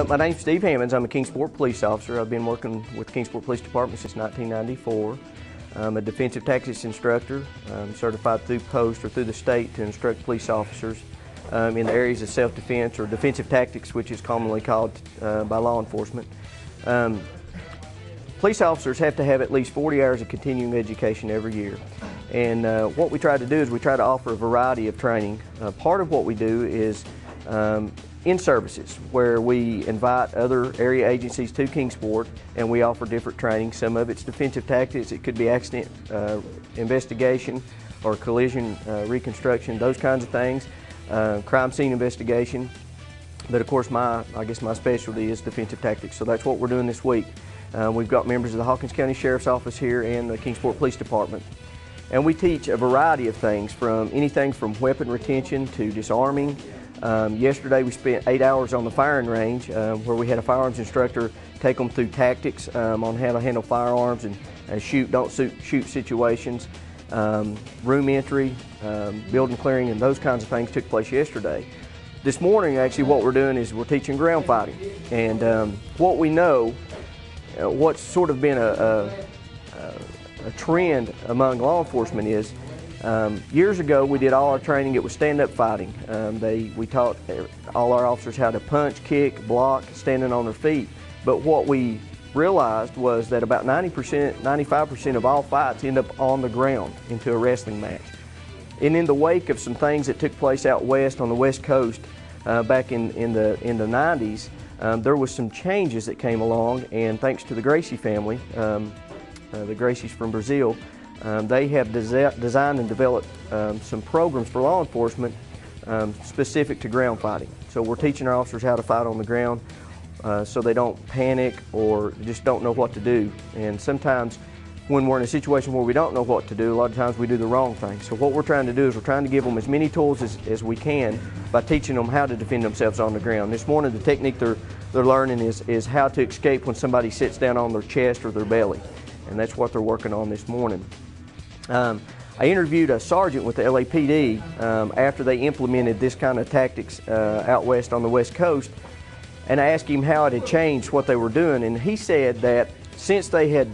My name's Steve Hammonds. I'm a Kingsport Police officer. I've been working with the Kingsport Police Department since 1994. I'm a defensive tactics instructor. I'm certified through post or through the state to instruct police officers in the areas of self-defense or defensive tactics, which is commonly called by law enforcement. Police officers have to have at least 40 hours of continuing education every year. And what we try to do is we try to offer a variety of training. Part of what we do is in-services, where we invite other area agencies to Kingsport and we offer different training. Some of it's defensive tactics, it could be accident investigation or collision reconstruction, those kinds of things, crime scene investigation. But of course I guess my specialty is defensive tactics, so that's what we're doing this week. We've got members of the Hawkins County Sheriff's Office here and the Kingsport Police Department. And we teach a variety of things, from anything from weapon retention to disarming. Yesterday we spent 8 hours on the firing range where we had a firearms instructor take them through tactics on how to handle firearms and shoot, don't shoot situations. Room entry, building clearing, and those kinds of things took place yesterday. This morning, actually, what we're doing is we're teaching ground fighting. And what we know, what's sort of been a trend among law enforcement is years ago we did all our training, it was stand-up fighting. We taught all our officers how to punch, kick, block, standing on their feet. But what we realized was that about 90%, 95% of all fights end up on the ground into a wrestling match. And in the wake of some things that took place out west on the West Coast back in the 90s, there was some changes that came along, and thanks to the Gracie family, the Gracies from Brazil, they have designed and developed some programs for law enforcement specific to ground fighting. So we're teaching our officers how to fight on the ground so they don't panic or just don't know what to do. And sometimes when we're in a situation where we don't know what to do, a lot of times we do the wrong thing. So what we're trying to do is we're trying to give them as many tools as we can by teaching them how to defend themselves on the ground. This morning the technique they're learning is how to escape when somebody sits down on their chest or their belly. And that's what they're working on this morning. I interviewed a sergeant with the LAPD after they implemented this kind of tactics out west on the West Coast, and I asked him how it had changed what they were doing, and he said that since they had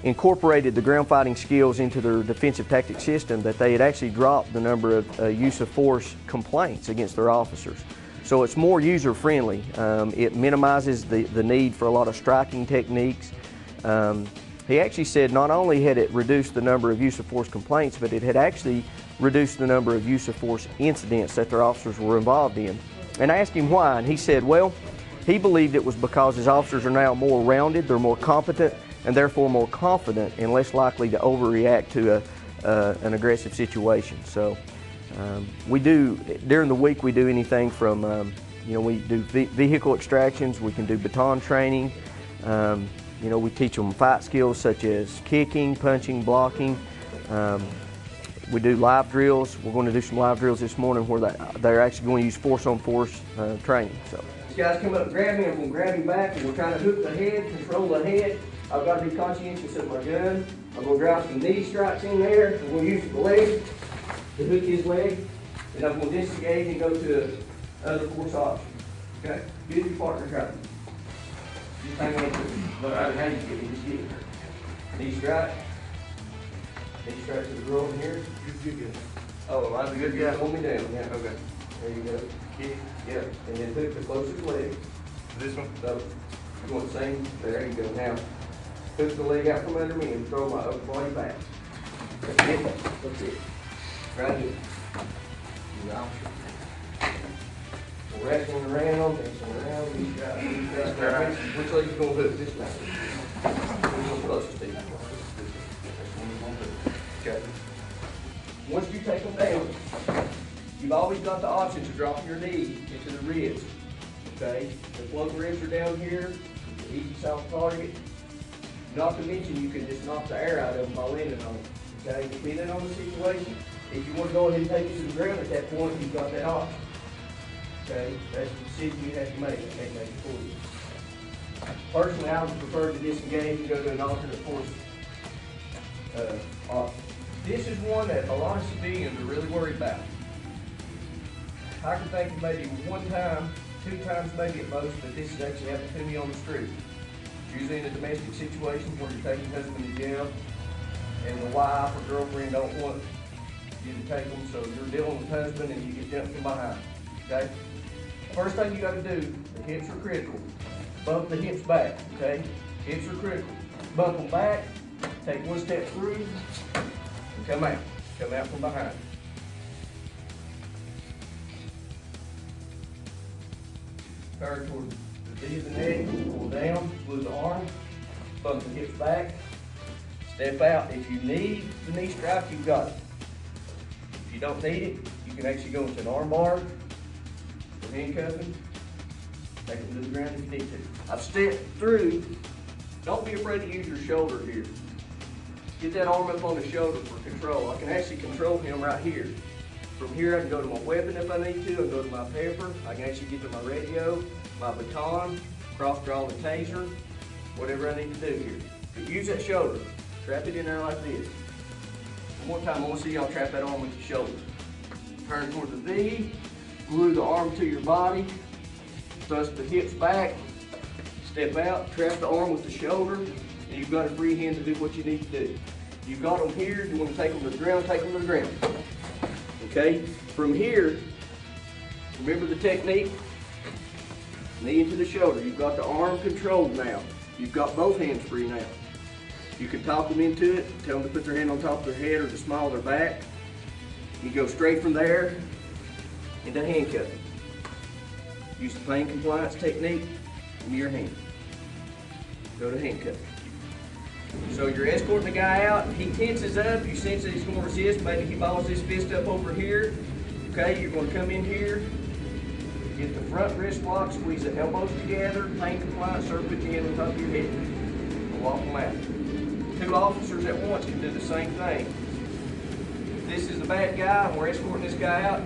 incorporated the ground fighting skills into their defensive tactics system, that they had actually dropped the number of use of force complaints against their officers. So it's more user friendly. It minimizes the need for a lot of striking techniques. He actually said not only had it reduced the number of use of force complaints, but it had actually reduced the number of use of force incidents that their officers were involved in. And I asked him why, and he said, well, he believed it was because his officers are now more rounded, they're more competent, and therefore more confident and less likely to overreact to an aggressive situation. So we do, during the week, we do anything from, we do vehicle extractions, we can do baton training. We teach them fight skills such as kicking, punching, blocking. We do live drills. We're going to do some live drills this morning where they're actually going to use force-on-force training. So, these guys come up and grab me. I'm going to grab him back, and we're trying to hook the head, control the head. I've got to be conscientious of my gun. I'm going to drop some knee strikes in there. I'm going to use the leg to hook his leg, and I'm going to disengage and go to other force option. Okay? Get your partner right. Just hang on to it. No matter how you get it, just get it. Knee strike. Knee strike to the groin here. Good. Oh, I'm a good guy. Hold me down. Yeah, okay. There you go. Kick. Yeah. And then hook the closest leg. This one? No. You want the same? There you go. Now, hook the leg out from under me and throw my upper body back. That's it. That's it. Right here. Wrestling around, dancing around, these guys. Which leg's going to hook? This way. Which one's closest to you? That's one you're going to hook. Okay. Once you take them down, you've always got the option to drop your knee into the ribs. Okay? The float ribs are down here. Easy soft target. Not to mention you can just knock the air out of them by landing on them. Okay? Depending on the situation, if you want to go ahead and take it to the ground at that point, you've got that option. Okay, that's the decision you have to make. I can't make it for you. Personally, I would prefer to disengage and go to an alternate force option. This is one that a lot of civilians are really worried about. I can think of maybe one time 2 times maybe at most, but this is actually happened to me on the street. Usually in a domestic situation where you're taking husband to jail and the wife or girlfriend don't want you to take them, so you're dealing with husband and you get jumped from behind, okay? First thing you gotta do, the hips are critical. Bump the hips back, okay? Hips are critical. Bump them back, take 1 step through, and come out. Come out from behind. Turn toward the V of the neck, pull down, glue the arm, bump the hips back, step out. If you need the knee strap, you've got it. If you don't need it, you can actually go into an arm bar for handcuffing, take them to the ground if you need to. I've stepped through. Don't be afraid to use your shoulder here. Get that arm up on the shoulder for control. I can actually control him right here. From here, I can go to my weapon if I need to. I can go to my pepper. I can actually get to my radio, my baton, cross-draw the taser, whatever I need to do here. But use that shoulder. Trap it in there like this. One more time, I want to see y'all trap that arm with your shoulder. Turn toward the V, glue the arm to your body, thrust the hips back, step out, trap the arm with the shoulder, and you've got a free hand to do what you need to do. You've got them here, you want to take them to the ground, take them to the ground. Okay, from here, remember the technique? Knee into the shoulder. You've got the arm controlled now. You've got both hands free now. You can talk them into it, tell them to put their hand on top of their head or the small of their back. You go straight from there into handcuffing. Use the pain compliance technique in your hand. Go to handcuffing. So you're escorting the guy out, he tenses up, you sense that he's going to resist, maybe he balls his fist up over here. Okay, you're going to come in here, get the front wrist lock, squeeze the elbows together, pain compliance, sir, put your hand on top of your head, and walk them out. 2 officers at once can do the same thing. If this is the bad guy and we're escorting this guy out,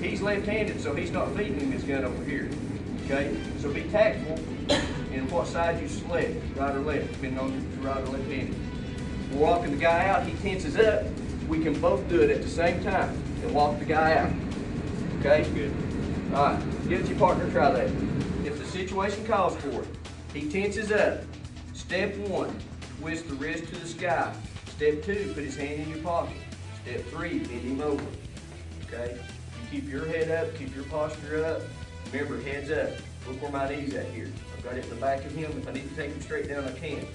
he's left-handed, so he's not feeding him his gun over here. Okay, so be tactful in what side you select, right or left, depending on if you're right or left-handed. We're walking the guy out, he tenses up, we can both do it at the same time and walk the guy out. Okay? Good. All right, give it to your partner, try that. If the situation calls for it, he tenses up. Step 1, twist the wrist to the sky. Step 2, put his hand in your pocket. Step 3, bend him over. Okay? You keep your head up, keep your posture up. Remember, heads up. Look where my knee's at here. I've got it in the back of him. If I need to take him straight down, I can.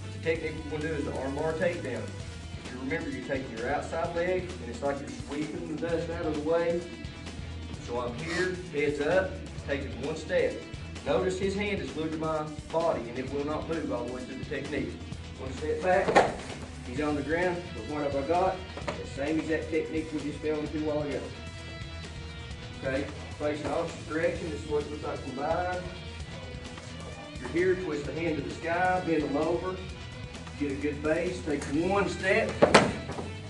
But the technique we're going to do is the arm bar takedown. If you remember, you're taking your outside leg, and it's like you're sweeping the dust out of the way. So I'm here, heads up, taking 1 step. Notice his hand is glued to my body, and it will not move all the way through the technique. 1 step back, he's on the ground, but what have I got? The same exact technique we just fell into a while ago. Okay, facing opposite direction, this is what it looks like from behind. You're here, twist the hand to the sky, bend them over, get a good base, take 1 step,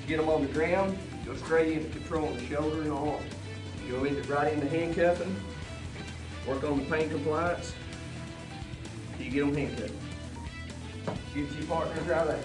get them on the ground, go straight into controlling the shoulder and the arm. You go right into handcuffing, work on the pain compliance, till you get them handcuffed. Give it to your partner and try that.